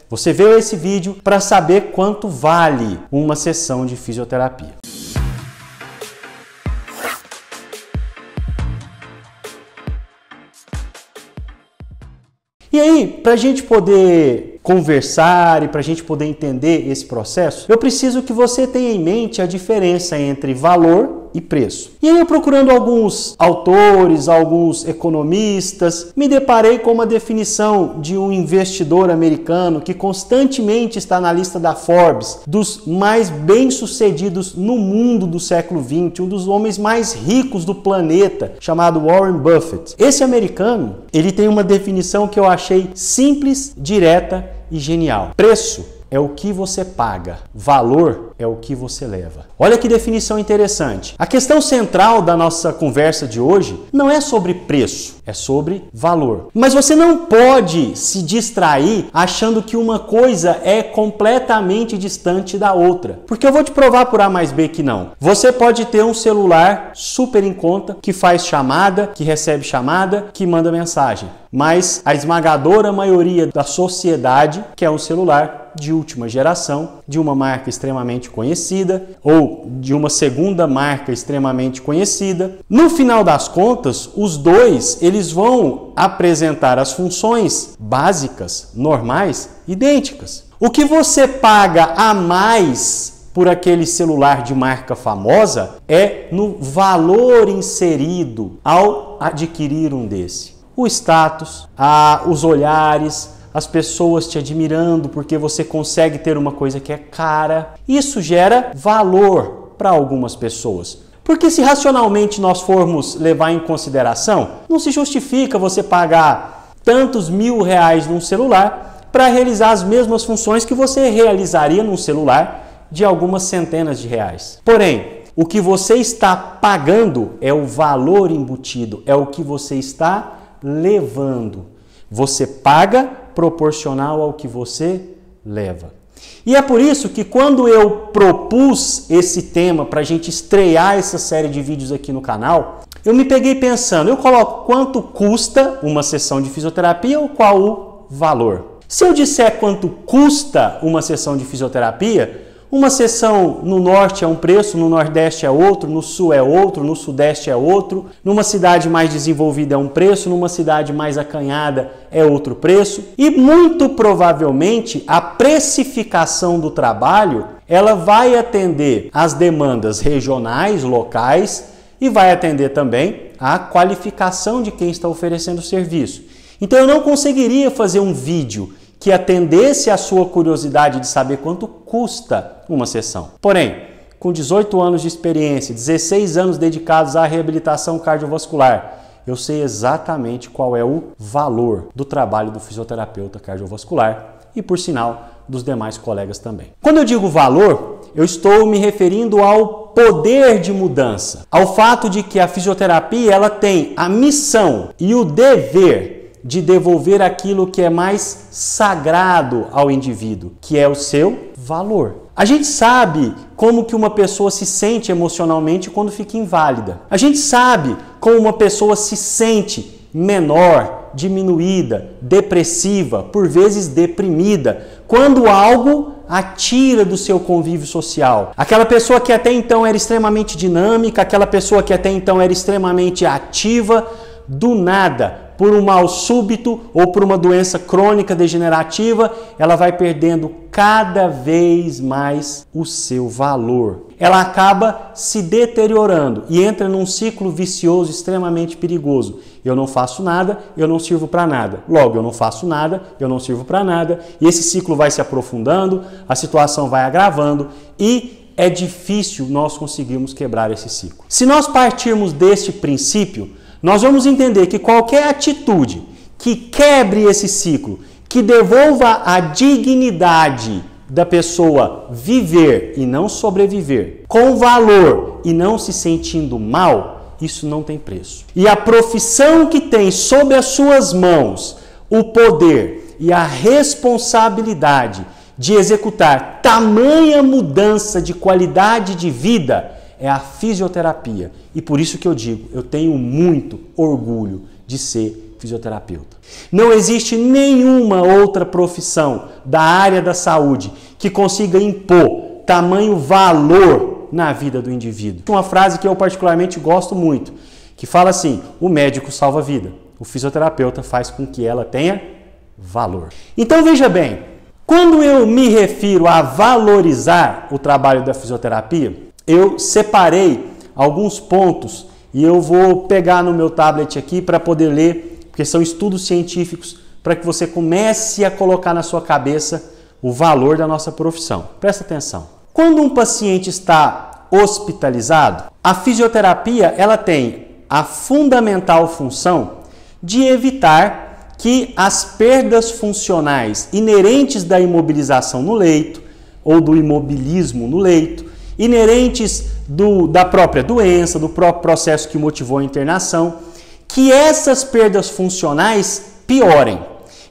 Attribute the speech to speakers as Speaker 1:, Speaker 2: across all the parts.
Speaker 1: Você viu esse vídeo para saber quanto vale uma sessão de fisioterapia. E aí, para a gente poder conversar e para a gente poder entender esse processo, eu preciso que você tenha em mente a diferença entre valor e preço. E aí, eu procurando alguns autores, alguns economistas, me deparei com uma definição de um investidor americano que constantemente está na lista da Forbes, dos mais bem-sucedidos no mundo do século XX, um dos homens mais ricos do planeta, chamado Warren Buffett. Esse americano, ele tem uma definição que eu achei simples, direta e genial. Preço é o que você paga, valor é o que você leva. Olha que definição interessante. A questão central da nossa conversa de hoje não é sobre preço, é sobre valor. Mas você não pode se distrair achando que uma coisa é completamente distante da outra. Porque eu vou te provar por A mais B que não. Você pode ter um celular super em conta, que faz chamada, que recebe chamada, que manda mensagem. Mas a esmagadora maioria da sociedade quer um celular de última geração, de uma marca extremamente conhecida ou de uma segunda marca extremamente conhecida. No final das contas, os dois eles vão apresentar as funções básicas, normais, idênticas. O que você paga a mais por aquele celular de marca famosa é no valor inserido ao adquirir um desse. O status, os olhares, as pessoas te admirando porque você consegue ter uma coisa que é cara. Isso gera valor para algumas pessoas. Porque se racionalmente nós formos levar em consideração, não se justifica você pagar tantos R$1.000 num celular para realizar as mesmas funções que você realizaria num celular de algumas centenas de reais. Porém, o que você está pagando é o valor embutido, é o que você está levando. Você paga proporcional ao que você leva. E é por isso que quando eu propus esse tema para a gente estrear essa série de vídeos aqui no canal, eu me peguei pensando, eu coloco quanto custa uma sessão de fisioterapia ou qual o valor. Se eu disser quanto custa uma sessão de fisioterapia, uma sessão no norte é um preço, no nordeste é outro, no sul é outro, no sudeste é outro, numa cidade mais desenvolvida é um preço, numa cidade mais acanhada é outro preço. E muito provavelmente a precificação do trabalho ela vai atender às demandas regionais, locais e vai atender também à qualificação de quem está oferecendo o serviço. Então eu não conseguiria fazer um vídeo que atendesse à sua curiosidade de saber quanto custa uma sessão. Porém, com 18 anos de experiência, 16 anos dedicados à reabilitação cardiovascular, eu sei exatamente qual é o valor do trabalho do fisioterapeuta cardiovascular e, por sinal, dos demais colegas também. Quando eu digo valor, eu estou me referindo ao poder de mudança, ao fato de que a fisioterapia ela tem a missão e o dever de devolver aquilo que é mais sagrado ao indivíduo, que é o seu valor. A gente sabe como que uma pessoa se sente emocionalmente quando fica inválida. A gente sabe como uma pessoa se sente menor, diminuída, depressiva, por vezes deprimida, quando algo a tira do seu convívio social. Aquela pessoa que até então era extremamente dinâmica, aquela pessoa que até então era extremamente ativa, do nada, por um mal súbito ou por uma doença crônica degenerativa, ela vai perdendo cada vez mais o seu valor. Ela acaba se deteriorando e entra num ciclo vicioso extremamente perigoso. Eu não faço nada, eu não sirvo para nada. Logo, eu não faço nada, eu não sirvo para nada. E esse ciclo vai se aprofundando, a situação vai agravando e é difícil nós conseguirmos quebrar esse ciclo. Se nós partirmos deste princípio, nós vamos entender que qualquer atitude que quebre esse ciclo, que devolva a dignidade da pessoa viver e não sobreviver, com valor e não se sentindo mal, isso não tem preço. E a profissão que tem sob as suas mãos o poder e a responsabilidade de executar tamanha mudança de qualidade de vida é a fisioterapia. E por isso que eu digo, eu tenho muito orgulho de ser fisioterapeuta. Não existe nenhuma outra profissão da área da saúde que consiga impor tamanho valor na vida do indivíduo. Uma frase que eu particularmente gosto muito, que fala assim: o médico salva a vida, o fisioterapeuta faz com que ela tenha valor. Então veja bem, quando eu me refiro a valorizar o trabalho da fisioterapia, eu separei alguns pontos e eu vou pegar no meu tablet aqui para poder ler, porque são estudos científicos, para que você comece a colocar na sua cabeça o valor da nossa profissão. Presta atenção. Quando um paciente está hospitalizado, a fisioterapia ela tem a fundamental função de evitar que as perdas funcionais inerentes da imobilização no leito ou do imobilismo no leito, inerentes da própria doença, do próprio processo que motivou a internação, que essas perdas funcionais piorem.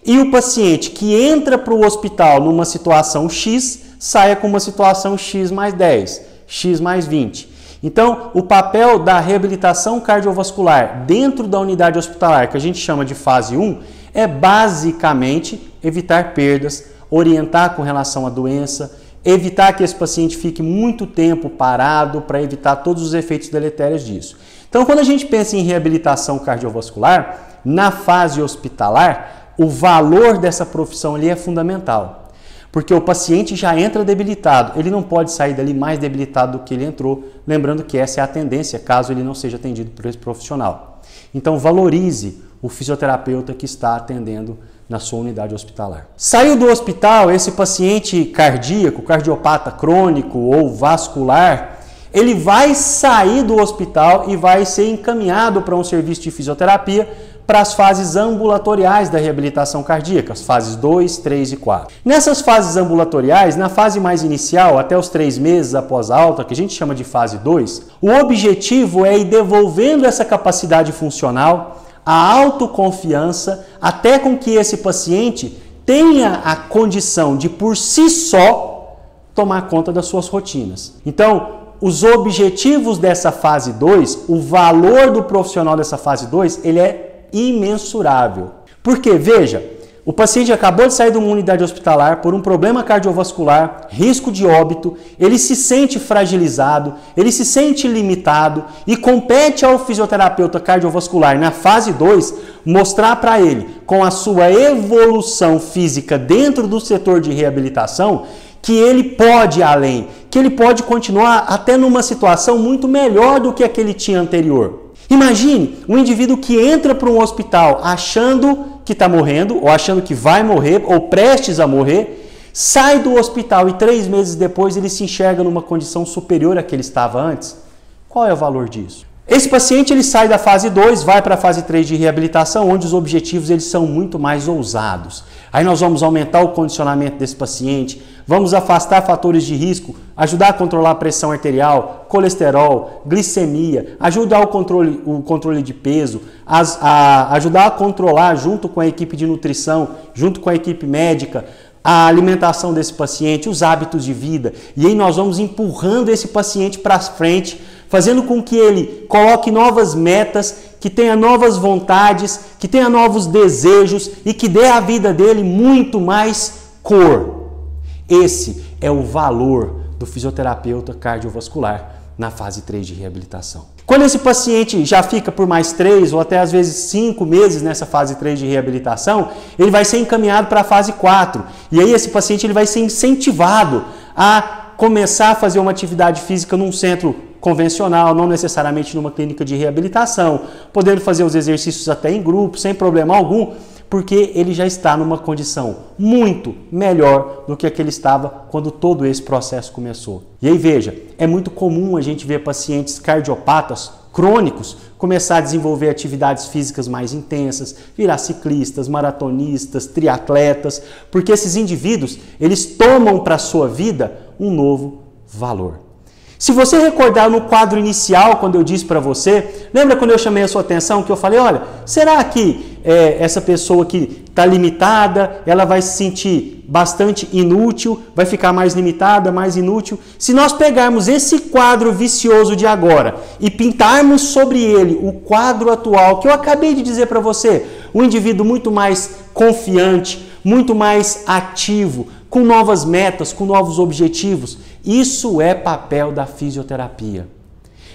Speaker 1: E o paciente que entra para o hospital numa situação X, saia com uma situação X mais 10, X mais 20. Então, o papel da reabilitação cardiovascular dentro da unidade hospitalar, que a gente chama de fase 1, é basicamente evitar perdas, orientar com relação à doença, evitar que esse paciente fique muito tempo parado para evitar todos os efeitos deletérios disso. Então, quando a gente pensa em reabilitação cardiovascular, na fase hospitalar, o valor dessa profissão ali é fundamental. Porque o paciente já entra debilitado, ele não pode sair dali mais debilitado do que ele entrou, lembrando que essa é a tendência, caso ele não seja atendido por esse profissional. Então, valorize o fisioterapeuta que está atendendo na sua unidade hospitalar. Saiu do hospital, esse paciente cardíaco, cardiopata crônico ou vascular, ele vai sair do hospital e vai ser encaminhado para um serviço de fisioterapia para as fases ambulatoriais da reabilitação cardíaca, as fases 2, 3 e 4. Nessas fases ambulatoriais, na fase mais inicial, até os 3 meses após a alta, que a gente chama de fase 2, o objetivo é ir devolvendo essa capacidade funcional, a autoconfiança, até com que esse paciente tenha a condição de, por si só, tomar conta das suas rotinas. Então, os objetivos dessa fase 2, o valor do profissional dessa fase 2, ele é imensurável. Porque, veja, o paciente acabou de sair de uma unidade hospitalar por um problema cardiovascular, risco de óbito, ele se sente fragilizado, ele se sente limitado e compete ao fisioterapeuta cardiovascular na fase 2 mostrar para ele, com a sua evolução física dentro do setor de reabilitação, que ele pode ir além, que ele pode continuar até numa situação muito melhor do que a que ele tinha anterior. Imagine um indivíduo que entra para um hospital achando que está morrendo, ou achando que vai morrer, ou prestes a morrer, sai do hospital e 3 meses depois ele se enxerga numa condição superior à que ele estava antes. Qual é o valor disso? Esse paciente ele sai da fase 2, vai para a fase 3 de reabilitação, onde os objetivos eles são muito mais ousados. Aí nós vamos aumentar o condicionamento desse paciente, vamos afastar fatores de risco, ajudar a controlar a pressão arterial, colesterol, glicemia, ajudar o controle de peso, ajudar a controlar junto com a equipe de nutrição, junto com a equipe médica, a alimentação desse paciente, os hábitos de vida. E aí nós vamos empurrando esse paciente para frente, fazendo com que ele coloque novas metas, que tenha novas vontades, que tenha novos desejos e que dê à vida dele muito mais cor. Esse é o valor do fisioterapeuta cardiovascular na fase 3 de reabilitação. Quando esse paciente já fica por mais 3 ou até às vezes 5 meses nessa fase 3 de reabilitação, ele vai ser encaminhado para a fase 4. E aí esse paciente ele vai ser incentivado a começar a fazer uma atividade física num centro convencional, não necessariamente numa clínica de reabilitação, podendo fazer os exercícios até em grupo, sem problema algum, porque ele já está numa condição muito melhor do que a que ele estava quando todo esse processo começou. E aí veja, é muito comum a gente ver pacientes cardiopatas crônicos começar a desenvolver atividades físicas mais intensas, virar ciclistas, maratonistas, triatletas, porque esses indivíduos, eles tomam para a sua vida um novo valor. Se você recordar no quadro inicial, quando eu disse para você, lembra quando eu chamei a sua atenção que eu falei, olha, será que essa pessoa que está limitada, ela vai se sentir bastante inútil, vai ficar mais limitada, mais inútil? Se nós pegarmos esse quadro vicioso de agora e pintarmos sobre ele o quadro atual, que eu acabei de dizer para você, o indivíduo muito mais confiante, muito mais ativo, com novas metas, com novos objetivos. Isso é papel da fisioterapia.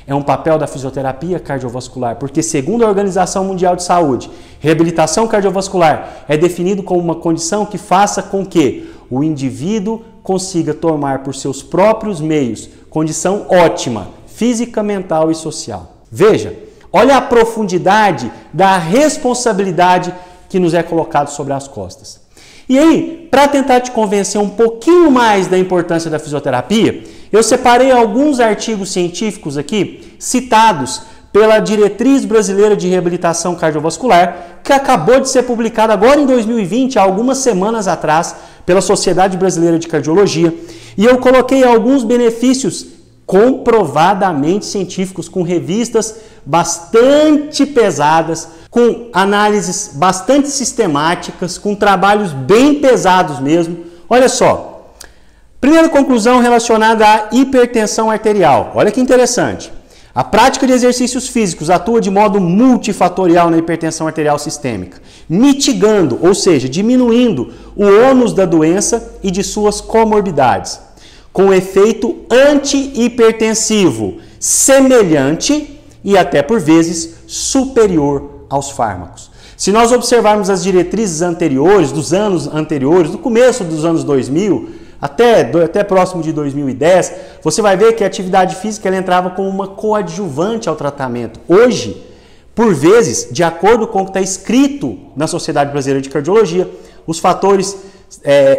Speaker 1: É um papel da fisioterapia cardiovascular, porque segundo a Organização Mundial de Saúde, reabilitação cardiovascular é definido como uma condição que faça com que o indivíduo consiga tomar por seus próprios meios condição ótima, física, mental e social. Veja, olha a profundidade da responsabilidade que nos é colocado sobre as costas. E aí, para tentar te convencer um pouquinho mais da importância da fisioterapia, eu separei alguns artigos científicos aqui, citados pela Diretriz Brasileira de Reabilitação Cardiovascular, que acabou de ser publicada agora em 2020, há algumas semanas atrás, pela Sociedade Brasileira de Cardiologia. E eu coloquei alguns benefícios comprovadamente científicos, com revistas bastante pesadas, com análises bastante sistemáticas, com trabalhos bem pesados mesmo. Olha só, primeira conclusão relacionada à hipertensão arterial. Olha que interessante. A prática de exercícios físicos atua de modo multifatorial na hipertensão arterial sistêmica, mitigando, ou seja, diminuindo o ônus da doença e de suas comorbidades, com efeito anti-hipertensivo semelhante e até por vezes superior aos fármacos. Se nós observarmos as diretrizes anteriores, dos anos anteriores, do começo dos anos 2000, até próximo de 2010, você vai ver que a atividade física ela entrava como uma coadjuvante ao tratamento. Hoje, por vezes, de acordo com o que está escrito na Sociedade Brasileira de Cardiologia, os fatores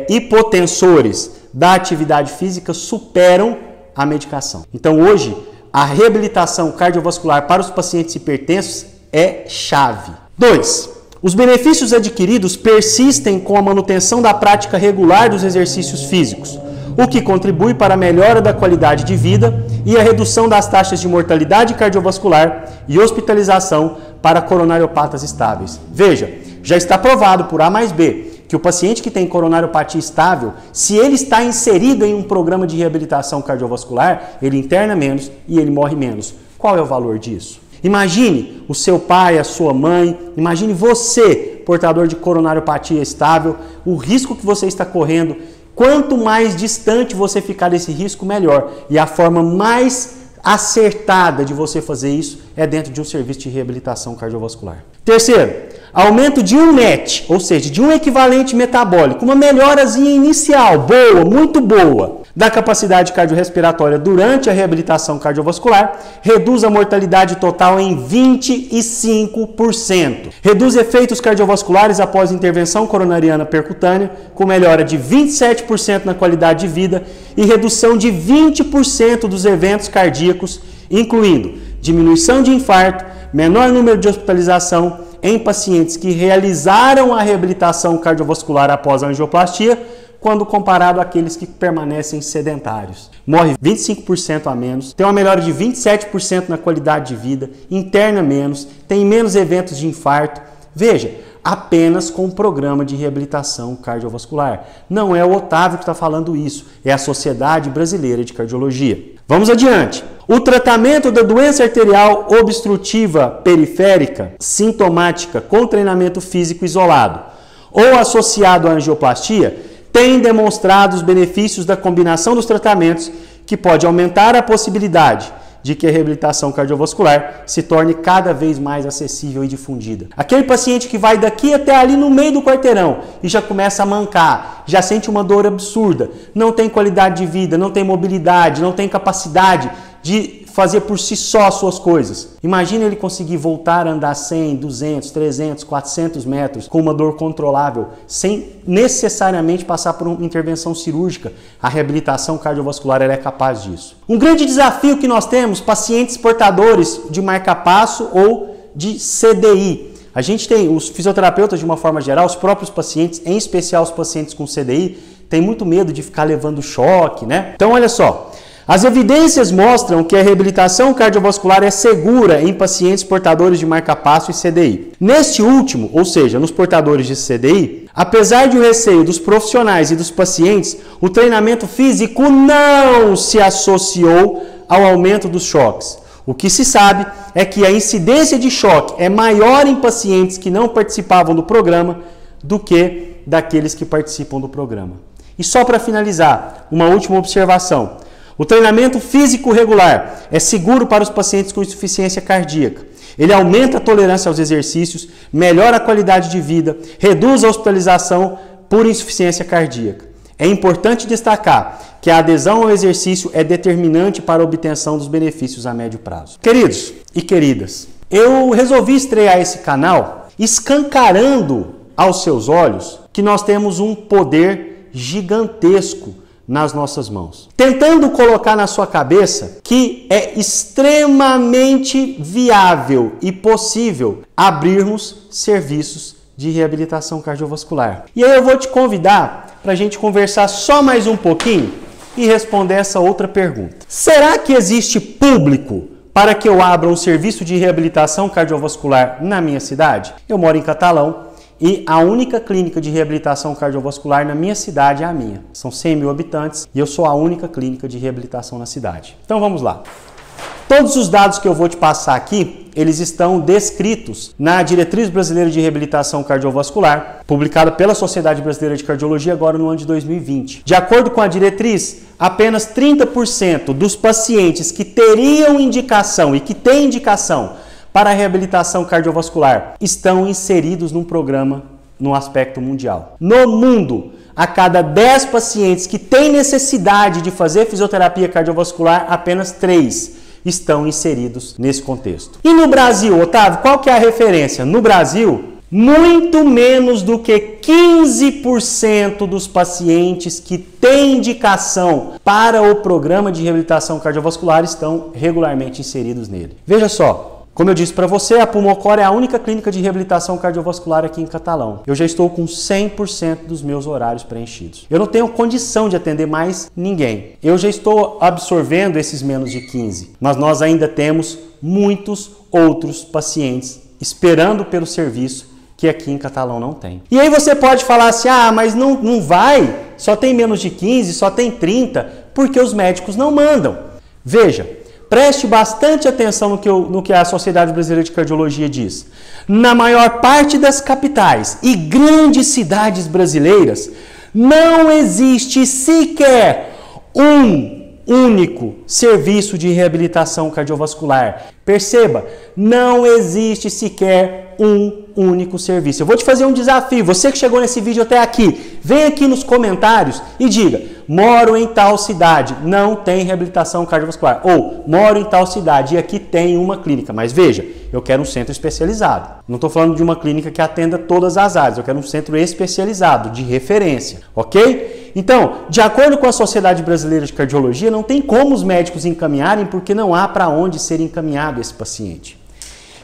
Speaker 1: hipotensores da atividade física superam a medicação. Então, hoje, a reabilitação cardiovascular para os pacientes hipertensos é chave. 2. Os benefícios adquiridos persistem com a manutenção da prática regular dos exercícios físicos, o que contribui para a melhora da qualidade de vida e a redução das taxas de mortalidade cardiovascular e hospitalização para coronariopatas estáveis. Veja, já está provado por A mais B que o paciente que tem coronariopatia estável, se ele está inserido em um programa de reabilitação cardiovascular, ele interna menos e ele morre menos. Qual é o valor disso? Imagine o seu pai, a sua mãe, imagine você, portador de coronariopatia estável, o risco que você está correndo. Quanto mais distante você ficar desse risco, melhor. E a forma mais acertada de você fazer isso é dentro de um serviço de reabilitação cardiovascular. Terceiro, aumento de um NET, ou seja, de um equivalente metabólico, uma melhorazinha inicial, boa, muito boa, da capacidade cardiorrespiratória durante a reabilitação cardiovascular, reduz a mortalidade total em 25%. Reduz efeitos cardiovasculares após intervenção coronariana percutânea, com melhora de 27% na qualidade de vida e redução de 20% dos eventos cardíacos, incluindo diminuição de infarto, menor número de hospitalização em pacientes que realizaram a reabilitação cardiovascular após a angioplastia, quando comparado àqueles que permanecem sedentários. Morre 25% a menos, tem uma melhora de 27% na qualidade de vida, interna menos, tem menos eventos de infarto. Veja, apenas com o programa de reabilitação cardiovascular. Não é o Otávio que está falando isso, é a Sociedade Brasileira de Cardiologia. Vamos adiante. O tratamento da doença arterial obstrutiva periférica sintomática com treinamento físico isolado ou associado à angioplastia tem demonstrado os benefícios da combinação dos tratamentos, que pode aumentar a possibilidade de que a reabilitação cardiovascular se torne cada vez mais acessível e difundida. Aquele paciente que vai daqui até ali no meio do quarteirão e já começa a mancar, já sente uma dor absurda, não tem qualidade de vida, não tem mobilidade, não tem capacidade de fazer por si só as suas coisas. Imagina ele conseguir voltar a andar 100, 200, 300, 400 metros com uma dor controlável, sem necessariamente passar por uma intervenção cirúrgica. A reabilitação cardiovascular ela é capaz disso. Um grande desafio que nós temos, pacientes portadores de marca-passo ou de CDI. A gente tem, os fisioterapeutas de uma forma geral, os próprios pacientes, em especial os pacientes com CDI, têm muito medo de ficar levando choque, né? Então olha só, as evidências mostram que a reabilitação cardiovascular é segura em pacientes portadores de marca-passo e CDI. Neste último, ou seja, nos portadores de CDI, apesar de o receio dos profissionais e dos pacientes, o treinamento físico não se associou ao aumento dos choques. O que se sabe é que a incidência de choque é maior em pacientes que não participavam do programa do que daqueles que participam do programa. E só para finalizar, uma última observação. O treinamento físico regular é seguro para os pacientes com insuficiência cardíaca. Ele aumenta a tolerância aos exercícios, melhora a qualidade de vida, reduz a hospitalização por insuficiência cardíaca. É importante destacar que a adesão ao exercício é determinante para a obtenção dos benefícios a médio prazo. Queridos e queridas, eu resolvi estrear esse canal escancarando aos seus olhos que nós temos um poder gigantesco nas nossas mãos. Tentando colocar na sua cabeça que é extremamente viável e possível abrirmos serviços de reabilitação cardiovascular. E aí eu vou te convidar para a gente conversar só mais um pouquinho e responder essa outra pergunta. Será que existe público para que eu abra um serviço de reabilitação cardiovascular na minha cidade? Eu moro em Catalão e a única clínica de reabilitação cardiovascular na minha cidade é a minha. São 100 mil habitantes e eu sou a única clínica de reabilitação na cidade. Então vamos lá. Todos os dados que eu vou te passar aqui, eles estão descritos na Diretriz Brasileira de Reabilitação Cardiovascular, publicada pela Sociedade Brasileira de Cardiologia agora no ano de 2020. De acordo com a diretriz, apenas 30% dos pacientes que teriam indicação e que têm indicação para a reabilitação cardiovascular estão inseridos num programa no aspecto mundial. No mundo, a cada 10 pacientes que têm necessidade de fazer fisioterapia cardiovascular, apenas 3 estão inseridos nesse contexto. E no Brasil, Otávio, qual que é a referência? No Brasil, muito menos do que 15% dos pacientes que têm indicação para o programa de reabilitação cardiovascular estão regularmente inseridos nele. Veja só. Como eu disse para você, a Pulmocor é a única clínica de reabilitação cardiovascular aqui em Catalão. Eu já estou com 100% dos meus horários preenchidos. Eu não tenho condição de atender mais ninguém. Eu já estou absorvendo esses menos de 15, mas nós ainda temos muitos outros pacientes esperando pelo serviço que aqui em Catalão não tem. E aí você pode falar assim, mas não vai, só tem menos de 15, só tem 30, porque os médicos não mandam. Veja, preste bastante atenção no que a Sociedade Brasileira de Cardiologia diz. Na maior parte das capitais e grandes cidades brasileiras, não existe sequer um único serviço de reabilitação cardiovascular. Perceba, não existe sequer um único serviço. Eu vou te fazer um desafio. Você que chegou nesse vídeo até aqui, vem aqui nos comentários e diga: moro em tal cidade, não tem reabilitação cardiovascular. Ou moro em tal cidade e aqui tem uma clínica. Mas veja, eu quero um centro especializado. Não estou falando de uma clínica que atenda todas as áreas. Eu quero um centro especializado, de referência. Ok? Então, de acordo com a Sociedade Brasileira de Cardiologia, não tem como os médicos encaminharem porque não há para onde ser encaminhado esse paciente.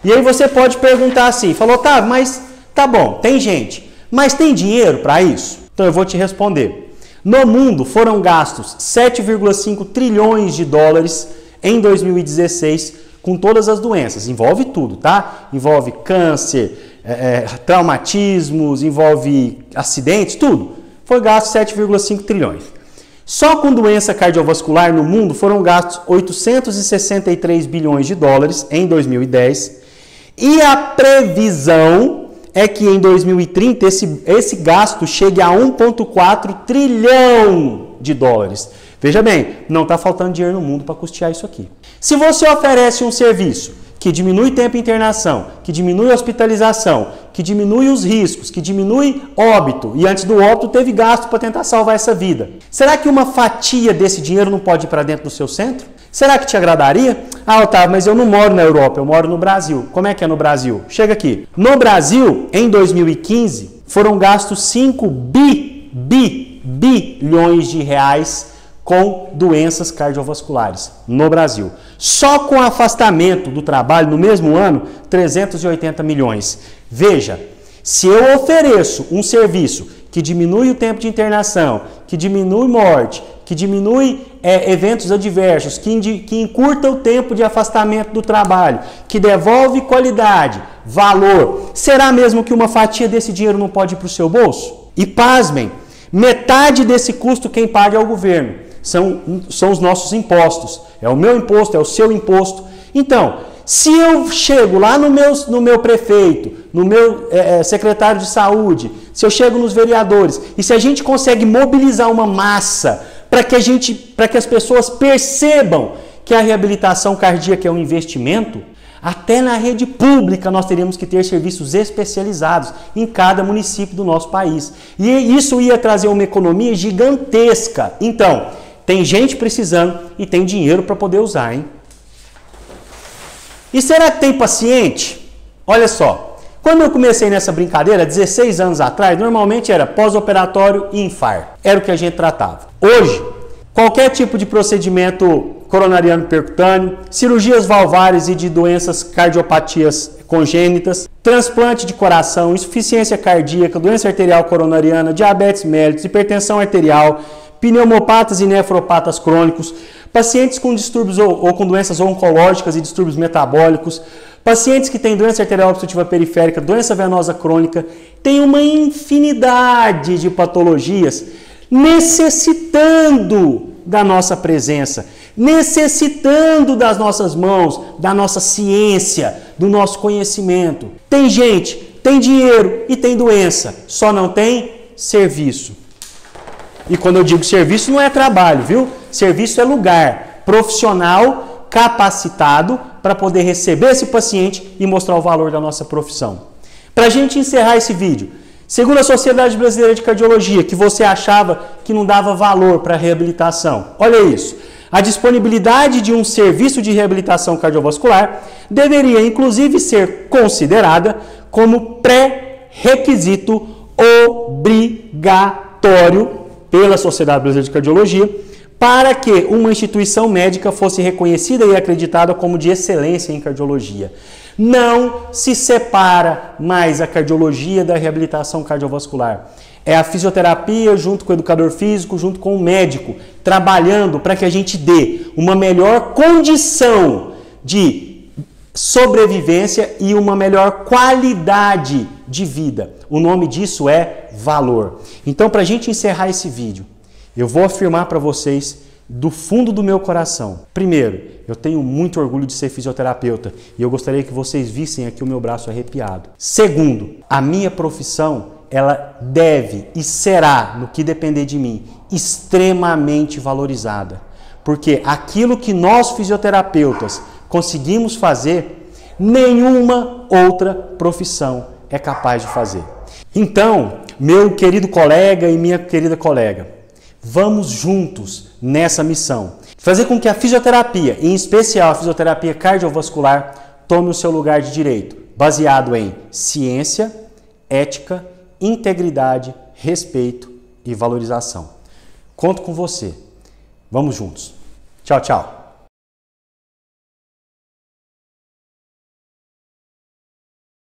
Speaker 1: E aí você pode perguntar assim, falou, tá, mas tá bom, tem gente, mas tem dinheiro para isso? Então eu vou te responder. No mundo foram gastos 7,5 trilhões de dólares em 2016 com todas as doenças. Envolve tudo, tá? Envolve câncer, traumatismos, envolve acidentes, tudo. Foi gasto 7,5 trilhões. Só com doença cardiovascular no mundo foram gastos 863 bilhões de dólares em 2010. E a previsão é que em 2030 esse gasto chegue a 1,4 trilhão de dólares. Veja bem, não está faltando dinheiro no mundo para custear isso aqui. Se você oferece um serviço que diminui tempo de internação, que diminui a hospitalização, que diminui os riscos, que diminui óbito, e antes do óbito teve gasto para tentar salvar essa vida, será que uma fatia desse dinheiro não pode ir para dentro do seu centro? Será que te agradaria? Otávio, mas eu não moro na Europa, eu moro no Brasil. Como é que é no Brasil? Chega aqui. No Brasil, em 2015, foram gastos 5 bilhões de reais com doenças cardiovasculares no Brasil. Só com afastamento do trabalho no mesmo ano, 380 milhões. Veja, se eu ofereço um serviço que diminui o tempo de internação, que diminui morte, que diminui eventos adversos, que encurta o tempo de afastamento do trabalho, que devolve qualidade, valor, será mesmo que uma fatia desse dinheiro não pode ir para o seu bolso? E pasmem, metade desse custo quem paga é o governo. São os nossos impostos. É o meu imposto, é o seu imposto. Então, se eu chego lá no meu prefeito, no meu secretário de saúde, se eu chego nos vereadores, e se a gente consegue mobilizar uma massa para que as pessoas percebam que a reabilitação cardíaca é um investimento, até na rede pública nós teríamos que ter serviços especializados em cada município do nosso país. E isso ia trazer uma economia gigantesca. Então, tem gente precisando e tem dinheiro para poder usar, hein? E será que tem paciente? Olha só, quando eu comecei nessa brincadeira, 16 anos atrás, normalmente era pós-operatório e infarto. Era o que a gente tratava. Hoje, qualquer tipo de procedimento coronariano percutâneo, cirurgias valvares e de doenças cardiopatias congênitas, transplante de coração, insuficiência cardíaca, doença arterial coronariana, diabetes mellitus, hipertensão arterial, pneumopatas e nefropatas crônicos, pacientes com distúrbios ou com doenças oncológicas e distúrbios metabólicos, pacientes que têm doença arterial obstrutiva periférica, doença venosa crônica, tem uma infinidade de patologias necessitando da nossa presença, necessitando das nossas mãos, da nossa ciência, do nosso conhecimento. Tem gente, tem dinheiro e tem doença, só não tem serviço. E quando eu digo serviço, não é trabalho, viu? Serviço é lugar profissional, capacitado para poder receber esse paciente e mostrar o valor da nossa profissão. Para a gente encerrar esse vídeo, segundo a Sociedade Brasileira de Cardiologia, que você achava que não dava valor para a reabilitação, olha isso. A disponibilidade de um serviço de reabilitação cardiovascular deveria, inclusive, ser considerada como pré-requisito obrigatório pela Sociedade Brasileira de Cardiologia para que uma instituição médica fosse reconhecida e acreditada como de excelência em cardiologia. Não se separa mais a cardiologia da reabilitação cardiovascular. É a fisioterapia junto com o educador físico, junto com o médico, trabalhando para que a gente dê uma melhor condição de sobrevivência e uma melhor qualidade de vida. O nome disso é valor. Então, para a gente encerrar esse vídeo, eu vou afirmar para vocês do fundo do meu coração. Primeiro, eu tenho muito orgulho de ser fisioterapeuta e eu gostaria que vocês vissem aqui o meu braço arrepiado. Segundo, a minha profissão, ela deve e será, no que depender de mim, extremamente valorizada. Porque aquilo que nós fisioterapeutas conseguimos fazer, nenhuma outra profissão é capaz de fazer. Então, meu querido colega e minha querida colega, vamos juntos nessa missão. Fazer com que a fisioterapia, em especial a fisioterapia cardiovascular, tome o seu lugar de direito, baseado em ciência, ética, integridade, respeito e valorização. Conto com você. Vamos juntos. Tchau, tchau.